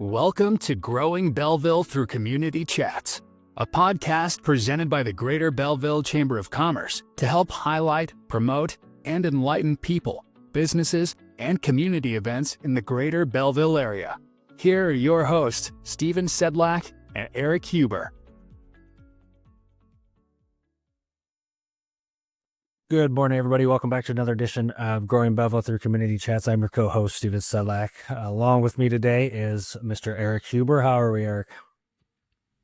Welcome to Growing Belleville Through Community Chats, a podcast presented by the Greater Belleville Chamber of Commerce to help highlight, promote, and enlighten people, businesses, and community events in the Greater Belleville area. Here are your hosts, Stephen Sedlak and Eric Huber. Good morning, everybody. Welcome back to another edition of Growing Belleville Through Community Chats. I'm your co-host, Stephen Sedlak. Along with me today is Mr. Eric Huber. How are we, Eric?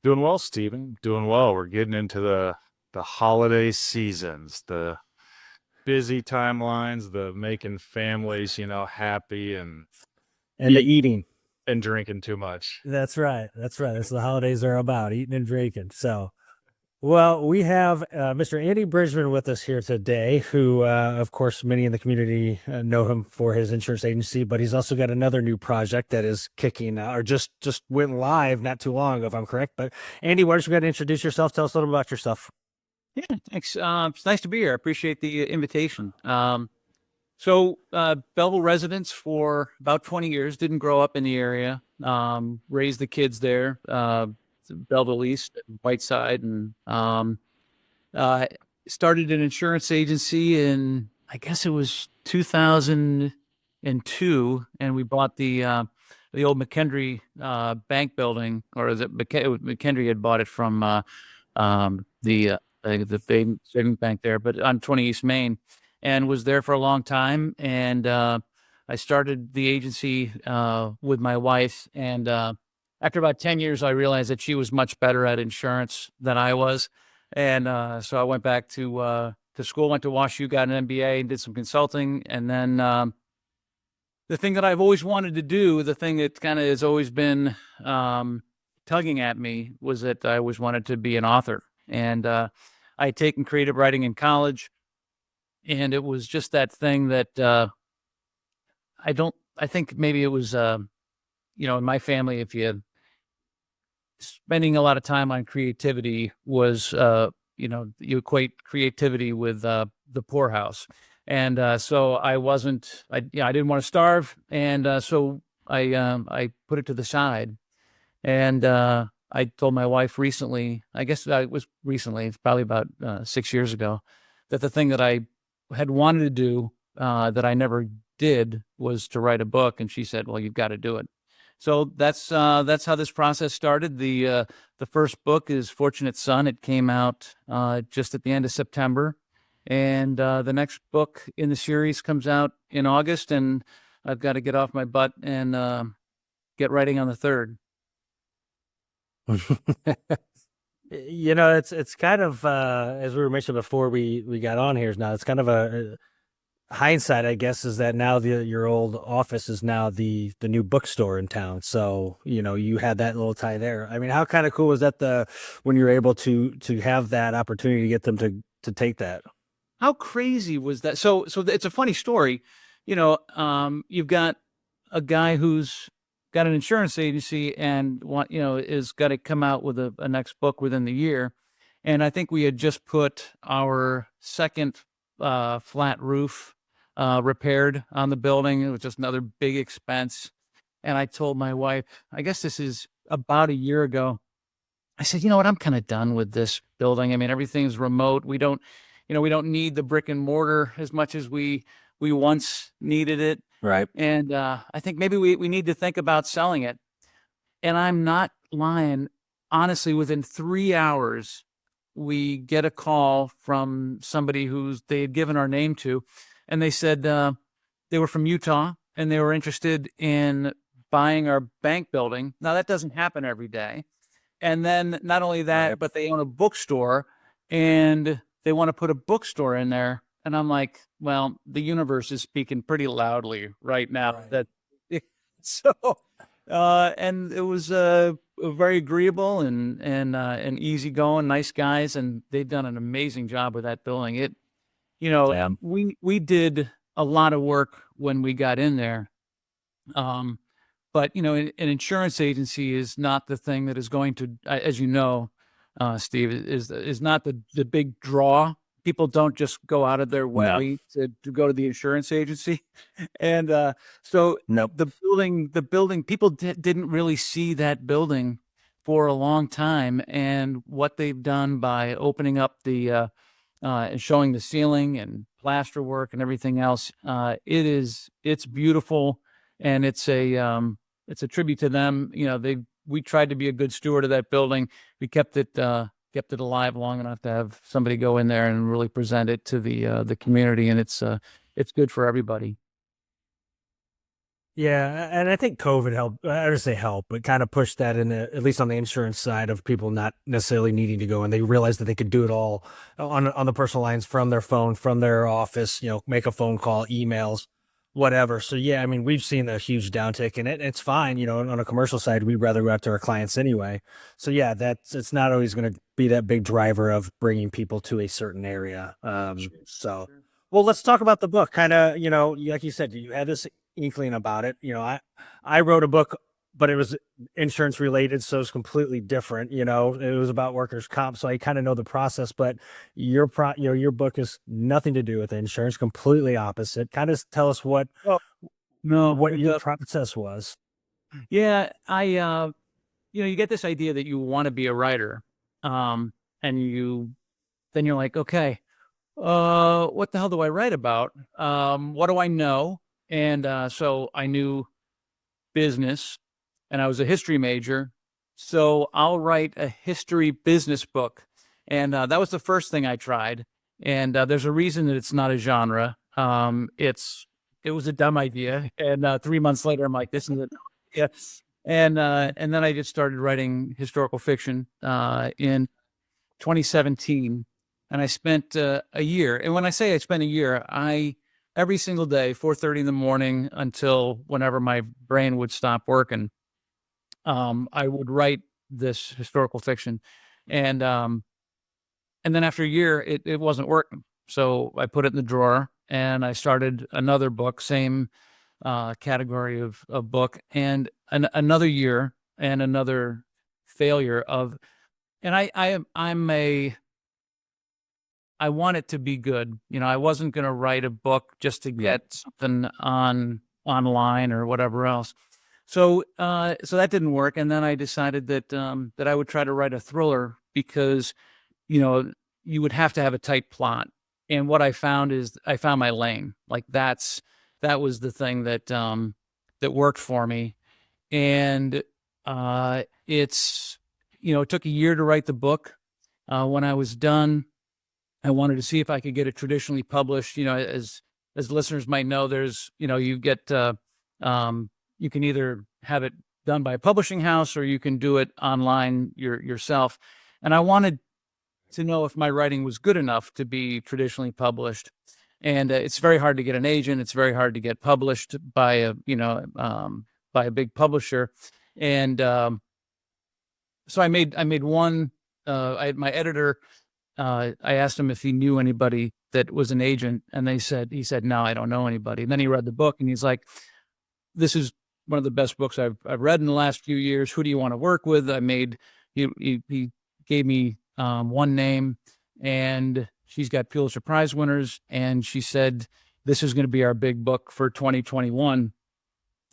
Doing well, Stephen. Doing well. We're getting into the holiday seasons, the busy timelines, the making families, happy and the eating. And drinking too much. That's right. That's what the holidays are about, eating and drinking. So, well, we have Mr. Andy Bridgeman with us here today, who, of course, many in the community know him for his insurance agency, but he's also got another new project that is kicking or just went live not too long ago, if I'm correct. But Andy, why don't you go ahead and introduce yourself? Tell us a little about yourself. Yeah, thanks. It's nice to be here. I appreciate the invitation. So Belleville residents for about 20 years, didn't grow up in the area, raised the kids there. Belleville East, Whiteside, and started an insurance agency in, I guess it was 2002, and we bought the old McKendree bank building, or is it McKendree had bought it from the savings bank there, but on 20 East Main, and was there for a long time. And I started the agency with my wife, and after about 10 years, I realized that she was much better at insurance than I was. And so I went back to school, went to WashU, got an MBA, and did some consulting. And then the thing that I've always wanted to do, the thing that kind of has always been tugging at me, was that I always wanted to be an author. And I had taken creative writing in college. And it was just that thing that I think maybe it was, in my family, if you spending a lot of time on creativity was, you equate creativity with the poorhouse. And so I didn't want to starve. And so I put it to the side. And I told my wife recently, I guess it was recently, it's probably about 6 years ago, that the thing that I had wanted to do that I never did was to write a book. And she said, well, you've got to do it. So that's how this process started. The first book is Fortunate Son. It came out just at the end of September, and the next book in the series comes out in August. And I've got to get off my butt and get writing on the third. It's kind of as we were mentioning before we got on here. Now it's kind of a hindsight, I guess, is that now your old office is now the new bookstore in town. So, you had that little tie there. I mean, how kind of cool was that when you were able to have that opportunity to get them to take that? How crazy was that? So it's a funny story. You've got a guy who's got an insurance agency and is got to come out with a next book within the year. And I think we had just put our second flat roof repaired on the building. It was just another big expense. And I told my wife, I guess this is about a year ago, I said, you know what, I'm kind of done with this building. I mean, everything's remote. We don't need the brick and mortar as much as we once needed it. Right. And I think maybe we need to think about selling it. And I'm not lying. Honestly, within 3 hours, we get a call from somebody they had given our name to, and they said they were from Utah and they were interested in buying our bank building. Now, that doesn't happen every day. And then not only that, but they own a bookstore and they want to put a bookstore in there. And I'm like, well, the universe is speaking pretty loudly right now. Right. And it was very agreeable and easygoing, nice guys, and they've done an amazing job with that building. We did a lot of work when we got in there, but an insurance agency is not the thing that is going to, as you know, Steve, is not the big draw. people don't just go out of their way to go to the insurance agency. And so Nope. the building, people didn't really see that building for a long time. And what they've done by opening up the and showing the ceiling and plaster work and everything else, it's beautiful, and it's a tribute to them. We tried to be a good steward of that building. We kept it alive long enough to have somebody go in there and really present it to the community, and it's good for everybody. Yeah, and I think COVID helped. I would say help, but kind of pushed that in, at least on the insurance side, of people not necessarily needing to go, and they realized that they could do it all on the personal lines from their phone, from their office. Make a phone call, emails, whatever. So yeah, I mean, we've seen a huge downtick in it. It's fine. On a commercial side, we'd rather go after our clients anyway. So yeah, it's not always going to be that big driver of bringing people to a certain area. So. Well, let's talk about the book. Kind of, like you said, you had this inkling about it. I wrote a book, but it was insurance related, so it's completely different. It was about workers' comp, so I kind of know the process. But your book is nothing to do with insurance, completely opposite. Kind of tell us what your process was. Yeah, you get this idea that you want to be a writer, and then you're like, okay, what the hell do I write about? What do I know? And so I knew business, and I was a history major. So I'll write a history business book. And that was the first thing I tried. And there's a reason that it's not a genre. It was a dumb idea. And 3 months later, I'm like, this is it. Yeah. And then I just started writing historical fiction in 2017. And I spent a year. And when I say I spent a year, every single day, 4:30 in the morning until whenever my brain would stop working, I would write this historical fiction. And then after a year, it wasn't working. So I put it in the drawer, and I started another book, same category of book, and another year and another failure of, and I want it to be good. I wasn't going to write a book just to get something online or whatever else. So that didn't work. And then I decided that I would try to write a thriller, because, you would have to have a tight plot. And what I found is I found my lane. Like that was the thing that worked for me. And it took a year to write the book. When I was done, I wanted to see if I could get it traditionally published. As listeners might know, there's, you get, you can either have it done by a publishing house, or you can do it online yourself. And I wanted to know if my writing was good enough to be traditionally published. And it's very hard to get an agent. It's very hard to get published by a big publisher. And so I made one. My editor. I asked him if he knew anybody that was an agent, and he said, no, I don't know anybody. And then he read the book, and he's like, this is one of the best books I've read in the last few years. Who do you want to work with? He gave me one name, and she's got Pulitzer Prize winners. And she said, this is going to be our big book for 2021.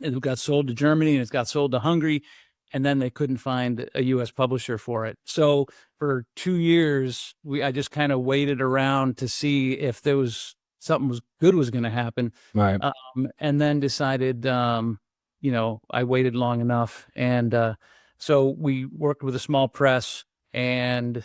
It got sold to Germany, and it's got sold to Hungary. And then they couldn't find a U.S. publisher for it. So for 2 years, I just kind of waited around to see if there was something good was going to happen. Right. And then decided, I waited long enough. And so we worked with a small press, and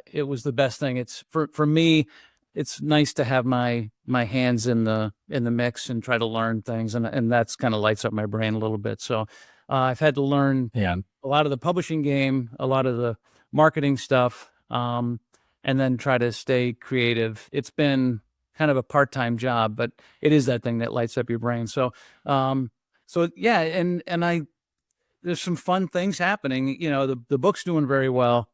it was the best thing. It's for me, it's nice to have my hands in the mix and try to learn things. And that's kind of lights up my brain a little bit. So I've had to learn a lot of the publishing game, a lot of the marketing stuff, and then try to stay creative. It's been kind of a part-time job, but it is that thing that lights up your brain. So, yeah, and there's some fun things happening. The book's doing very well.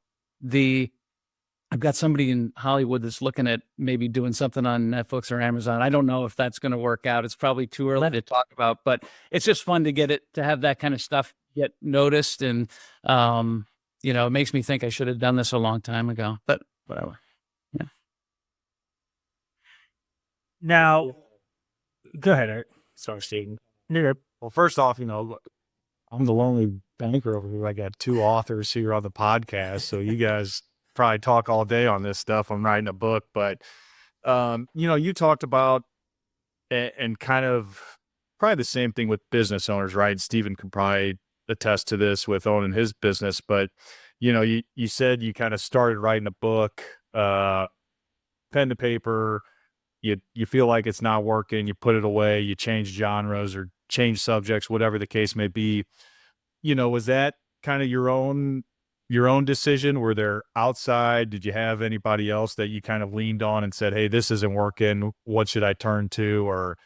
I've got somebody in Hollywood that's looking at maybe doing something on Netflix or Amazon. I don't know if that's going to work out. It's probably too early to talk about, but it's just fun to have that kind of stuff get noticed. And, it makes me think I should have done this a long time ago, but whatever. Yeah. Now, go ahead, Art. Sorry, Steve. You're good. Well, first off, I'm the lonely banker over here. I got two authors here on the podcast, so you guys probably talk all day on this stuff. I'm writing a book, but you talked about and kind of probably the same thing with business owners, right? Stephen can probably attest to this with owning his business, but you said you kind of started writing a book, pen to paper. You feel like it's not working, you put it away, you change genres or change subjects, whatever the case may be. Was that kind of your own decision? Were there outside? Did you have anybody else that you kind of leaned on and said, hey, this isn't working, what should I turn to? Or,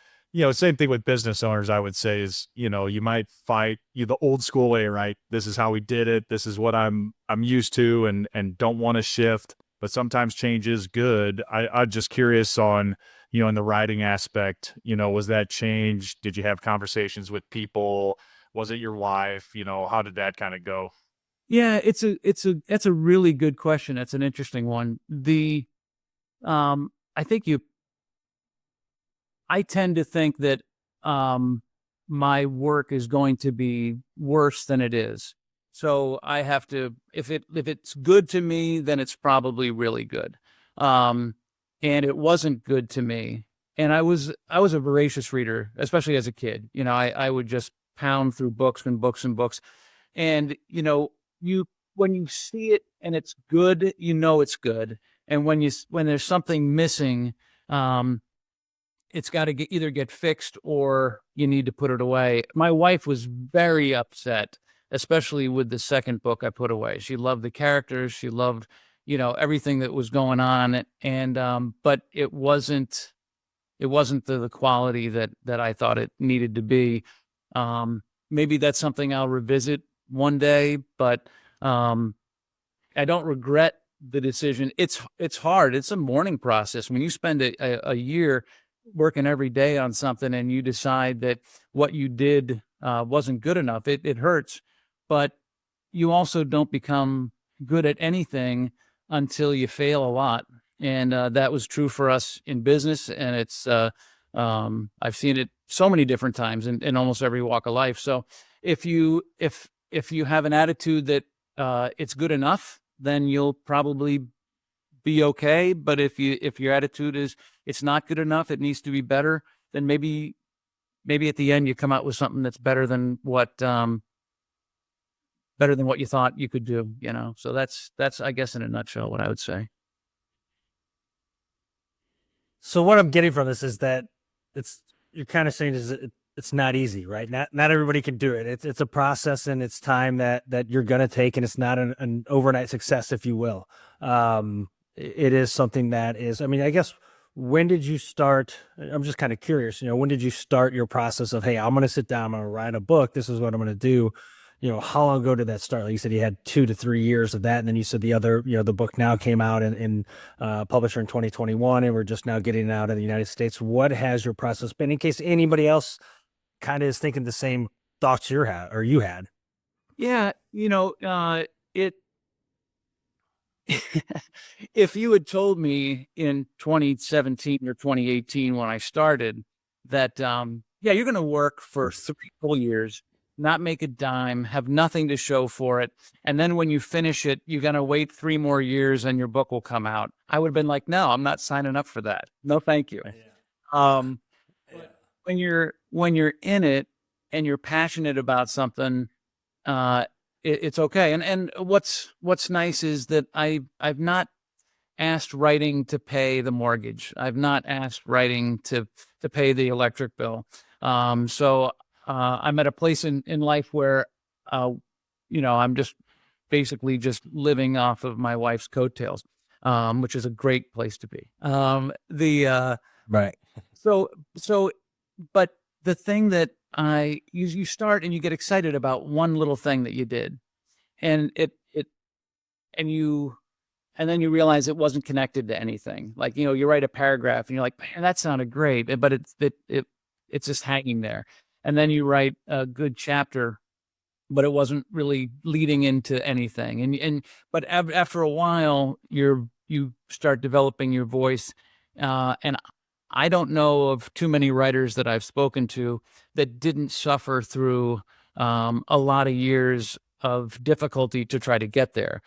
same thing with business owners, I would say is, you might fight the old school way, right? This is how we did it. This is what I'm used to and don't want to shift. But sometimes change is good. I'm just curious on, in the writing aspect, was that change? Did you have conversations with people? Was it your wife? How did that kind of go? Yeah, that's a really good question. That's an interesting one. I tend to think that my work is going to be worse than it is. So I have to, if it's good to me, then it's probably really good. And it wasn't good to me. And I was a voracious reader, especially as a kid. I would just pound through books and books and books. And, when you see it and it's good, it's good. And when there's something missing, it's got to either get fixed or you need to put it away. My wife was very upset, especially with the second book I put away. She loved the characters. She loved, everything that was going on. And, but it wasn't the quality that I thought it needed to be. Maybe that's something I'll revisit one day, but, I don't regret the decision. It's hard. It's a mourning process. When you spend a year working every day on something and you decide that what you did wasn't good enough, it hurts, but you also don't become good at anything until you fail a lot. And that was true for us in business. And it's I've seen it so many different times in almost every walk of life. So if you have an attitude that it's good enough, then you'll probably be okay. But if your attitude is it's not good enough, it needs to be better, then maybe at the end you come out with something that's better than what you thought you could do. So that's I guess in a nutshell what I would say. So what I'm getting from this is that you're kind of saying is it's not easy, right? Not everybody can do it. It's a process and it's time that you're going to take, and it's not an overnight success, if you will. It is something that is, I guess, when did you start? I'm just kind of curious, when did you start your process of, hey, I'm going to sit down, I'm going to write a book. This is what I'm going to do. How long ago did that start? Like you said, you had 2 to 3 years of that. And then you said the other, the book now came out in publisher in 2021, and we're just now getting it out in the United States. What has your process been, in case anybody else kind of is thinking the same thoughts you had? Yeah. If you had told me in 2017 or 2018 when I started that, you're going to work for 3 full years, not make a dime, have nothing to show for it, and then when you finish it, you're going to wait 3 more years and your book will come out, I would have been like, no, I'm not signing up for that. No, thank you. Yeah. When you're in it and you're passionate about something, it's okay. And what's nice is that I've not asked writing to pay the mortgage. I've not asked writing to pay the electric bill. So I'm at a place in life where, I'm just basically just living off of my wife's coattails, which is a great place to be. Right. So, but the thing that you start and you get excited about one little thing that you did, and and then you realize it wasn't connected to anything. Like, you write a paragraph and you're like, man, that sounded great, but it's just hanging there. And then you write a good chapter, but it wasn't really leading into anything. But after a while, you start developing your voice. And I don't know of too many writers that I've spoken to that didn't suffer through a lot of years of difficulty to try to get there.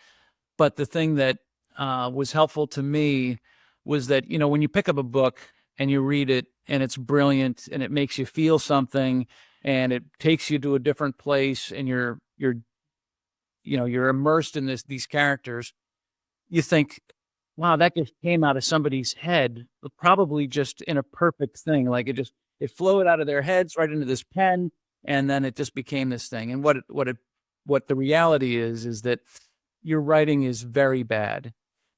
But the thing that was helpful to me was that, when you pick up a book and you read it and it's brilliant and it makes you feel something and it takes you to a different place and you're immersed in these characters, you think, wow, that just came out of somebody's head, probably just in a perfect thing. Like it flowed out of their heads right into this pen, and then it just became this thing. And what the reality is that your writing is very bad,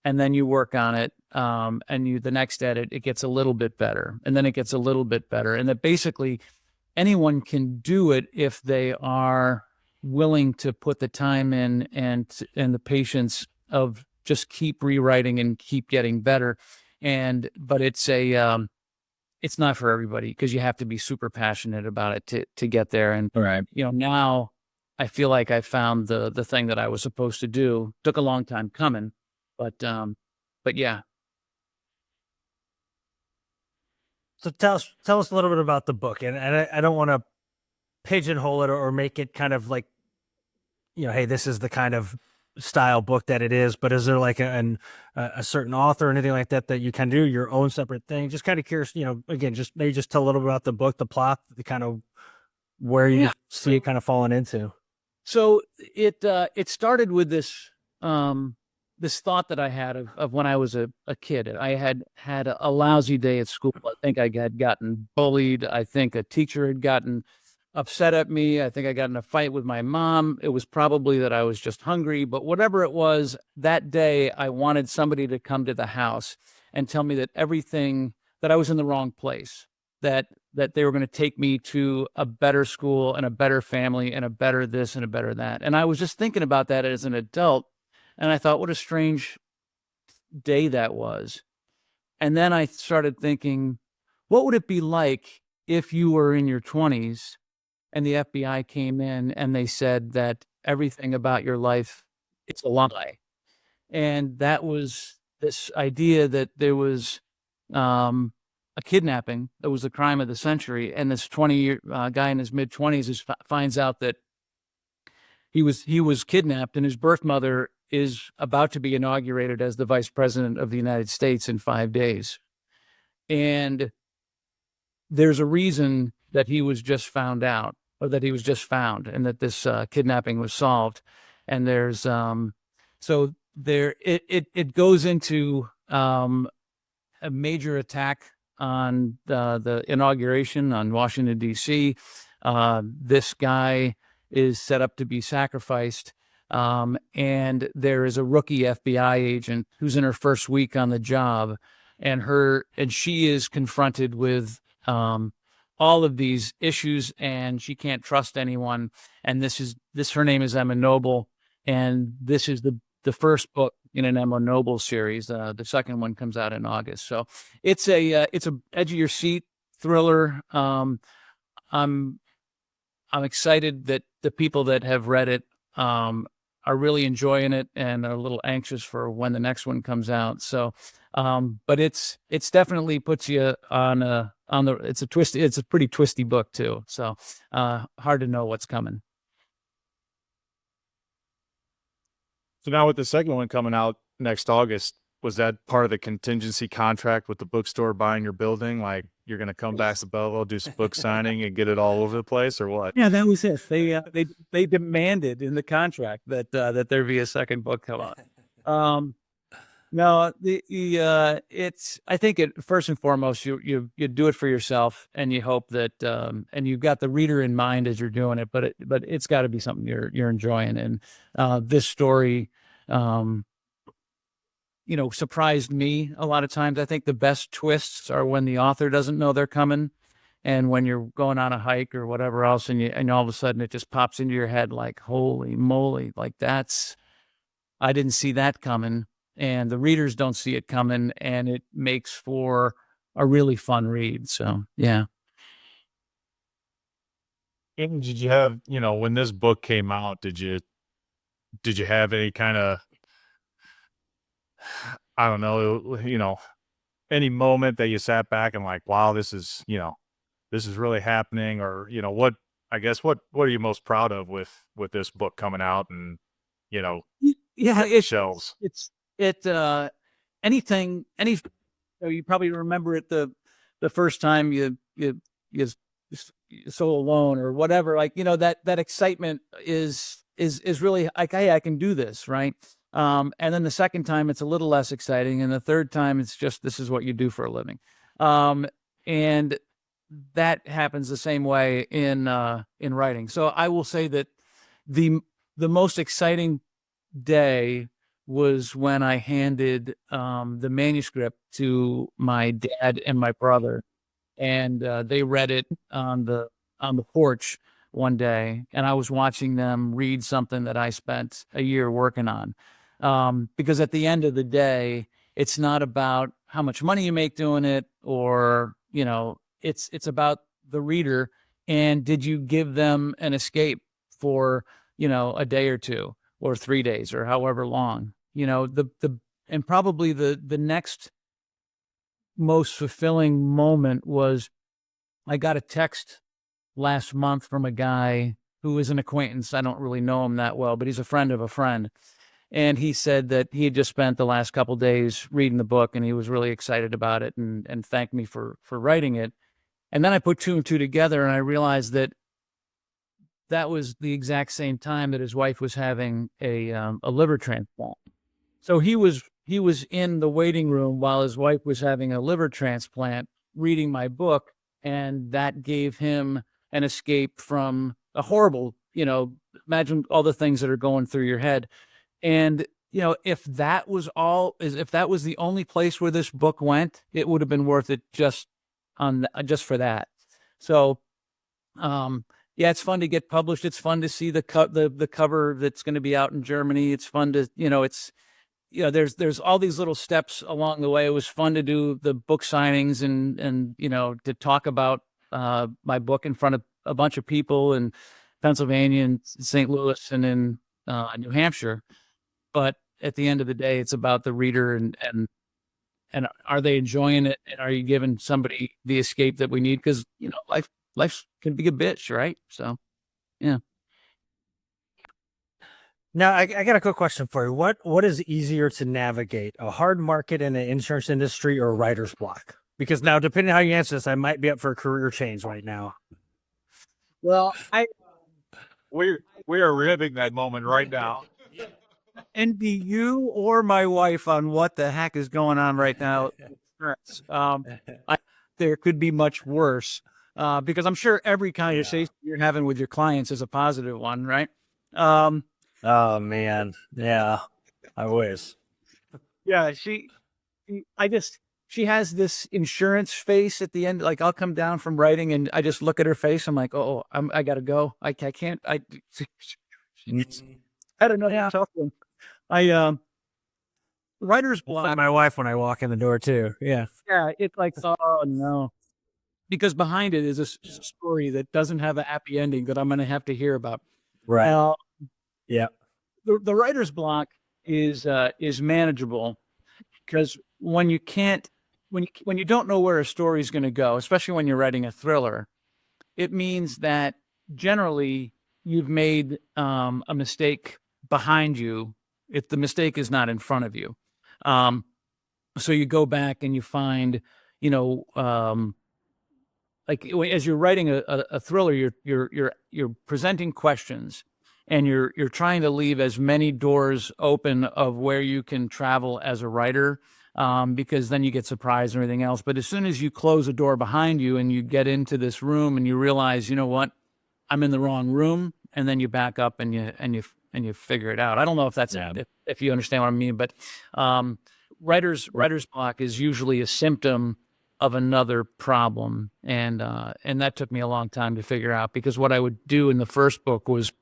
and then you work on it, and the next edit, it gets a little bit better, and then it gets a little bit better, and that basically anyone can do it if they are willing to put the time in and the patience of just keep rewriting and keep getting better. But it's it's not for everybody, because you have to be super passionate about it to get there. And, Right. Now I feel like I found the thing that I was supposed to do. Took a long time coming, but yeah. So tell us a little bit about the book, and I don't want to pigeonhole it or make it kind of like, hey, this is the kind of style book that it is, but is there like a certain author or anything like that you can do your own separate thing? Just kind of curious, again, just tell a little bit about the book, the plot, the kind of where you see it kind of falling into. So it started with this thought that I had of when I was a kid. I had a lousy day at school. I think I had gotten bullied. I think a teacher had gotten upset at me. I think I got in a fight with my mom. It was probably that I was just hungry, but whatever it was, that day I wanted somebody to come to the house and tell me that that I was in the wrong place, that they were going to take me to a better school and a better family and a better this and a better that. And I was just thinking about that as an adult, and I thought, what a strange day that was. And then I started thinking, what would it be like if you were in your 20s and the FBI came in and they said that everything about your life, it's a lie? And that was this idea that there was a kidnapping that was the crime of the century, and this 20-year guy in his mid-20s finds out that he was kidnapped, and his birth mother is about to be inaugurated as the vice president of the United States in 5 days. And there's a reason that he was just found out, or that he was just found, and that this kidnapping was solved. And there's so there it goes into a major attack on the inauguration on Washington, D.C. This guy is set up to be sacrificed. And there is a rookie FBI agent who's in her first week on the job, and she is confronted with all of these issues, and she can't trust anyone. And her name is Emma Noble, and this is the first book in an Emma Noble series. The second one comes out in August. So it's a edge of your seat thriller. I'm excited that the people that have read it are really enjoying it and are a little anxious for when the next one comes out. So, but it's definitely puts you it's a pretty twisty book too. So, hard to know what's coming. So now with the second one coming out next August, was that part of the contingency contract with the bookstore buying your building? Like, you're going to come back to Belleville, do some book signing, and get it all over the place, or what? Yeah, that was it. They demanded in the contract that there be a second book come out. No, it's, I think first and foremost, you do it for yourself, and you hope that, and you've got the reader in mind as you're doing it, but it's got to be something you're enjoying. And this story, surprised me a lot of times. I think the best twists are when the author doesn't know they're coming, and when you're going on a hike or whatever else, and all of a sudden it just pops into your head like, holy moly, like I didn't see that coming. And the readers don't see it coming, and it makes for a really fun read. So, yeah. And did you have, when this book came out, did you have any kind of, I don't know, any moment that you sat back and like, wow, this is really happening, or what are you most proud of with this book coming out and Yeah, shelves? anything, you probably remember it the first time you sold a loan or whatever, like, that excitement is really like, hey, I can do this, right? And then the second time it's a little less exciting, and the third time it's just, this is what you do for a living. And that happens the same way in writing. So I will say that the most exciting day was when I handed the manuscript to my dad and my brother, and they read it on the porch one day, and I was watching them read something that I spent a year working on. Because at the end of the day, it's not about how much money you make doing it, or it's about the reader, and did you give them an escape for a day or two or 3 days or however long. And probably the next most fulfilling moment was, I got a text last month from a guy who is an acquaintance. I don't really know him that well, but he's a friend of a friend. And he said that he had just spent the last couple of days reading the book, and he was really excited about it, and thanked me for writing it. And then I put two and two together, and I realized that that was the exact same time that his wife was having a liver transplant. So he was in the waiting room while his wife was having a liver transplant, reading my book, and that gave him an escape from a horrible, imagine all the things that are going through your head. And if that was the only place where this book went, it would have been worth it just for that. So, yeah, it's fun to get published. It's fun to see the cover that's going to be out in Germany. It's fun to, there's all these little steps along the way. It was fun to do the book signings and to talk about my book in front of a bunch of people in Pennsylvania and St. Louis and in New Hampshire. But at the end of the day, it's about the reader, and are they enjoying it? And are you giving somebody the escape that we need? Because life can be a bitch, right? So, yeah. Now, I got a quick question for you. What is easier to navigate, a hard market in the insurance industry or writer's block? Because now, depending on how you answer this, I might be up for a career change right now. Well, We are living that moment right now. envy you or my wife on what the heck is going on right now. There could be much worse, because I'm sure every conversation you're having with your clients is a positive one, right? Oh man, yeah, I wish. Yeah, she has this insurance face at the end. Like, I'll come down from writing and I just look at her face. I'm like, oh, I gotta go. I can't. I don't know how to talk to them. Writer's block. Find my wife when I walk in the door too. Yeah. Yeah, it's like, oh no, because behind it is a story that doesn't have a happy ending that I'm going to have to hear about. Right. Yeah. The writer's block is manageable, because when you don't know where a story is going to go, especially when you're writing a thriller, it means that generally you've made a mistake behind you if the mistake is not in front of you. So you go back and you find, like, as you're writing a thriller, you're presenting questions, and you're trying to leave as many doors open of where you can travel as a writer, because then you get surprised and everything else. But as soon as you close a door behind you and you get into this room and you realize, you know what, I'm in the wrong room, and then you back up and you figure it out. I don't know if that's if you understand what I mean, but writer's block is usually a symptom of another problem, and that took me a long time to figure out, because what I would do in the first book was,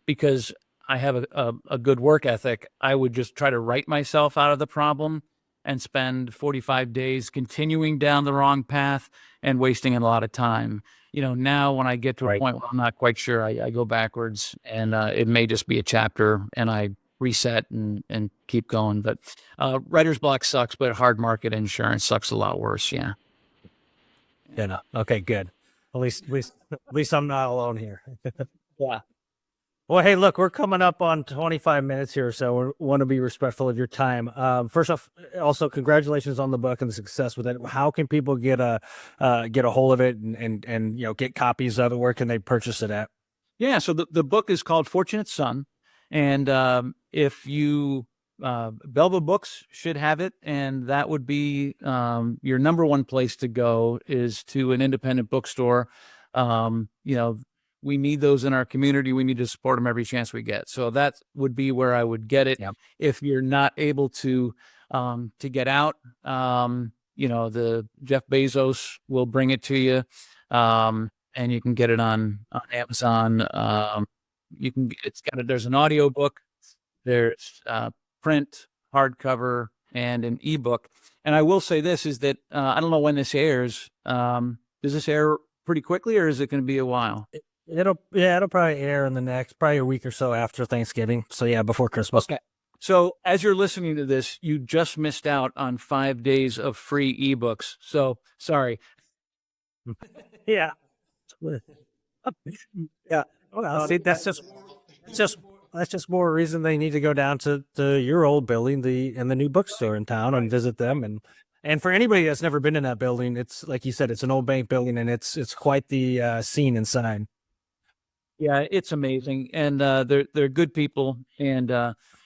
because I have a good work ethic, I would just try to write myself out of the problem and spend 45 days continuing down the wrong path and wasting a lot of time. Now when I get to a point where I'm not quite sure, I go backwards, and it may just be a chapter, and I reset and keep going. But writer's block sucks, but hard market insurance sucks a lot worse. Yeah. You know. Okay, good. At least I'm not alone here. Yeah. Well, hey, look, we're coming up on 25 minutes here, so we want to be respectful of your time. First off, also congratulations on the book and the success with it. How can people get a hold of it and get copies of it? Where can they purchase it at? Yeah. So the book is called Fortunate Son, and if you Belleville Books should have it, and that would be your number one place to go is to an independent bookstore. We need those in our community. We need to support them every chance we get. So that would be where I would get it. Yep. If you're not able to get out, the Jeff Bezos will bring it to you, and you can get it on Amazon. There's an audio book, there's print, hardcover, and an ebook. And I will say this is that I don't know when this airs. Does this air pretty quickly, or is it going to be a while? It'll probably air in the next probably a week or so after Thanksgiving. So yeah, before Christmas. Okay. So as you're listening to this, you just missed out on 5 days of free ebooks. So sorry. Yeah. Yeah. Well, see, that's just more reason they need to go down to your old building, and the new bookstore in town, and visit them. And for anybody that's never been in that building, it's like you said, it's an old bank building, and it's quite the scene inside. Yeah, it's amazing, and they're good people, and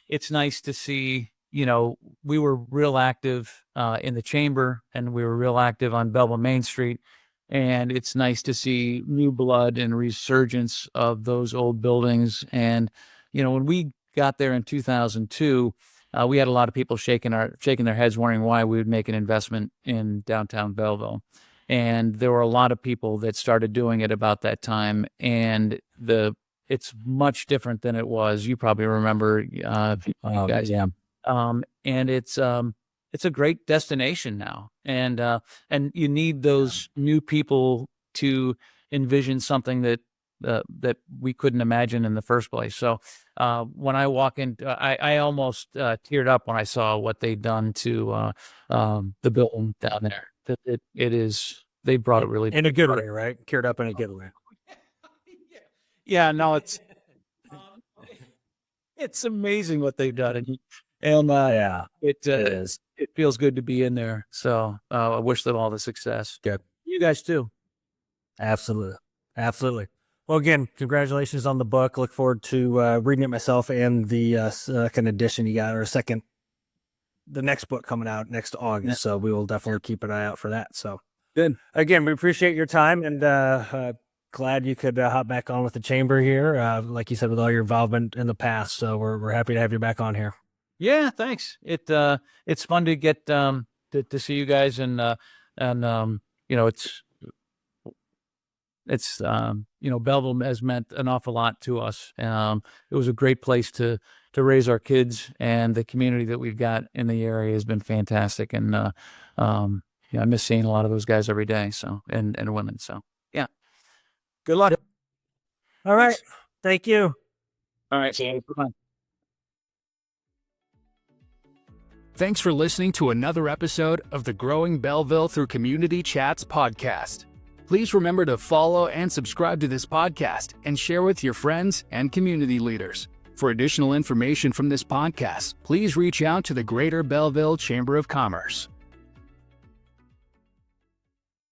it's nice to see. We were real active in the chamber, and we were real active on Belleville Main Street, and it's nice to see new blood and resurgence of those old buildings. And when we got there in 2002, we had a lot of people shaking their heads, wondering why we would make an investment in downtown Belleville. And there were a lot of people that started doing it about that time, and it's much different than it was. You probably remember, guys. Yeah. And it's a great destination now, and you need those new people to envision something that we couldn't imagine in the first place. So when I walk in, I almost teared up when I saw what they'd done to the building down there. They brought it really in a good way, right? Cured up in a good way. Yeah, no, it's amazing what they've done, and Yeah, it is. It feels good to be in there. So I wish them all the success. Good. You guys too. Absolutely. Well, again, congratulations on the book. Look forward to reading it myself, and the second edition you got, or the next book coming out next August. Yeah. So we will definitely keep an eye out for that. So Good. again, we appreciate your time, and glad you could hop back on with the chamber here. Like you said, with all your involvement in the past. So we're happy to have you back on here. Yeah, thanks. It's fun to get to see you guys, and it's Belleville has meant an awful lot to us. It was a great place to raise our kids, and the community that we've got in the area has been fantastic. And I miss seeing a lot of those guys every day. So and women. So yeah, good luck. Yep. All right, thank you. All right, bye. Thanks for listening to another episode of the Growing Belleville Through Community Chats podcast. Please remember to follow and subscribe to this podcast and share with your friends and community leaders. For additional information from this podcast, please reach out to the Greater Belleville Chamber of Commerce.